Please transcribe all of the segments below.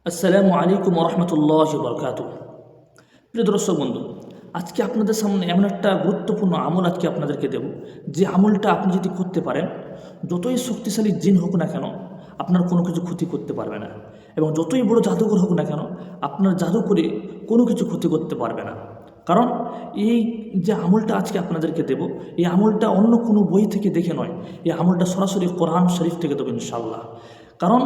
আসসালামু আলাইকুম রহমতুল্লাহি বরকাতুহ। প্রিয় দর্শক বন্ধু, আজকে আপনাদের সামনে এমন একটা গুরুত্বপূর্ণ আমল আজকে আপনাদেরকে দেব, যে আমলটা আপনি যদি করতে পারেন, যতই শক্তিশালী জিন হোক না কেন আপনার কোনো কিছু ক্ষতি করতে পারবে না, এবং যতই বড় জাদুঘর হোক না কেন আপনার জাদু করে কোনো কিছু ক্ষতি করতে পারবে না। কারণ এই যে আমলটা আজকে আপনাদেরকে দেব, এই আমলটা অন্য কোনো বই থেকে দেখে নয়, এই আমলটা সরাসরি কোরআন শরীফ থেকে দেবো ইনশাআল্লাহ। কারণ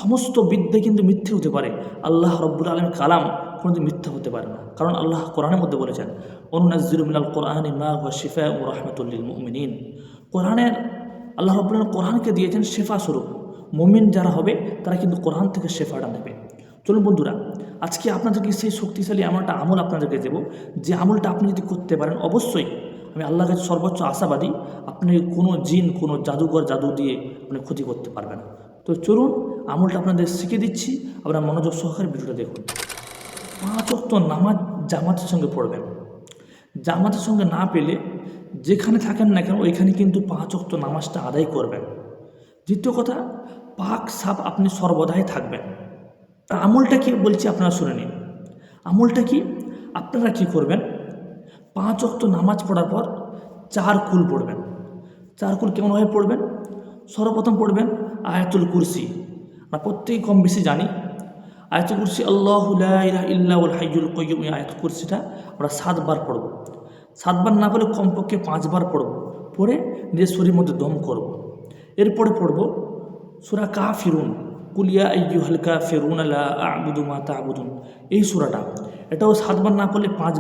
সমস্ত বিদ্যা কিন্তু মিথ্যে হতে পারে, আল্লাহ রব্বুল আলামিন কালাম কোনোদিন মিথ্যা হতে পারে না। কারণ আল্লাহ কোরআনের মধ্যে বলেছেন, অনুনাজ্জিলু মিনাল কোরআনি মা হুয়া শিফাউ ওয়া রাহমাতুল লিল মুমিনিন। কোরআনের আল্লাহ রব্বুল আলামিন কোরআনকে দিয়েছেন শেফা স্বরূপ। মুমিন যারা হবে তারা কিন্তু কোরআন থেকে শেফাটা নেবে। চলুন বন্ধুরা, আজকে আপনাদেরকে সেই শক্তিশালী এমন একটা আমল আপনাদেরকে দেব, যে আমলটা আপনি যদি করতে পারেন, অবশ্যই আমি আল্লাহর কাছে সর্বোচ্চ আশাবাদী, আপনি কোনো জিন কোনো জাদুঘর জাদু দিয়ে আপনি ক্ষতি করতে পারবেন। তো চলুন আমলটা আপনাদের শিখে দিচ্ছি, আপনারা মনোযোগ সহকারে ভিডিওটা দেখুন। 5 ওয়াক্ত নামাজ জামাতের সঙ্গে পড়বেন। জামাতের সঙ্গে না পেলে যেখানে থাকেন না কেন ওইখানে কিন্তু 5 ওয়াক্ত নামাজটা আদায় করবেন। দ্বিতীয় কথা, পাক সাপ আপনি সর্বদাই থাকবেন। আমলটা কি বলছি আপনারা শুনে নিন। আমলটা কি, আপনারা কি করবেন, 5 ওয়াক্ত নামাজ পড়ার পর 4 কুল পড়বেন। 4 কুল কেমনভাবে পড়বেন? সর্বপ্রথম পড়বেন আয়াতুল কুরসি। আমরা প্রত্যেকেই কম বেশি জানি আয়াতুল কুরসি, আল্লাহু লা ইলাহা ইল্লা হুয়াল হাইয়ুল কাইয়্যুম। এই আয়াতুল কুরসিটা আমরা 7 বার পড়ব। 7 বার না বলে কমপক্ষে 5 বার পড়ব, পড়ে নিজের শরীরের মধ্যে দম করব। এরপরে পড়ব সূরা কাফিরুন, কুল ইয়া আইয়ুহাল কাফিরুন লা আ'বুদু মা তা'বুদুন। এই সূরাটা, এটাও 7 বার না পড়লে 5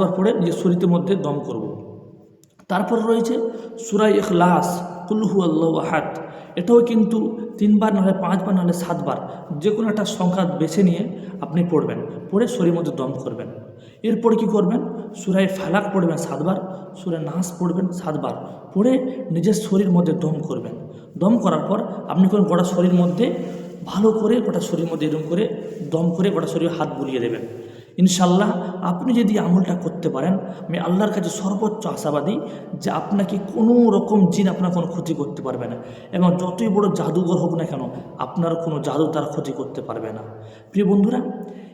বার পড়ে নিজের শরীরের মধ্যে দম করব। তারপর রয়েছে সূরা ইখলাস, কুল হুয়াল্লাহু আহাদ। এটাও কিন্তু 3 বার না হলে 5 বার না হলে 7 বার, যে কোনো একটা সংখ্যা বেছে নিয়ে আপনি পড়বেন, পড়ে শরীরের মধ্যে দম করবেন। এরপরে কি করবেন, সূরা ফালাক পড়বেন 7 বার, সূরা নাস পড়বেন 7 বার, পড়ে নিজের শরীরের মধ্যে দম করবেন। দম করার পর আপনি কোন গোটা শরীরের মধ্যে ভালো করে গোটা শরীরের মধ্যে এরকম করে দম করে গোটা শরীরে হাত বুলিয়ে দেবেন। ইনশাল্লাহ আপনি যদি আমলটা করতে পারেন, আমি আল্লাহর কাছে সর্বোচ্চ আশাবাদী যে আপনাকে কোনো রকম জিন আপনার কোনো ক্ষতি করতে পারবে না, এবং যতই বড় জাদুঘর হোক না কেন আপনার কোনো জাদু তার ক্ষতি করতে পারবে না। প্রিয় বন্ধুরা,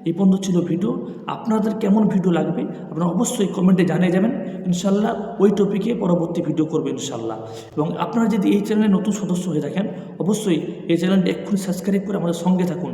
এই পর্যন্ত ছিল ভিডিও। আপনাদের কেমন ভিডিও লাগবে আপনারা অবশ্যই কমেন্টে জানিয়ে যাবেন। ইনশাল্লাহ ওই টপিকে পরবর্তী ভিডিও করবে ইনশাল্লাহ। এবং আপনারা যদি এই চ্যানেলে নতুন সদস্য হয়ে থাকেন, অবশ্যই এই চ্যানেলটি এক্ষুনি সাবস্ক্রাইব করে আমাদের সঙ্গে থাকুন।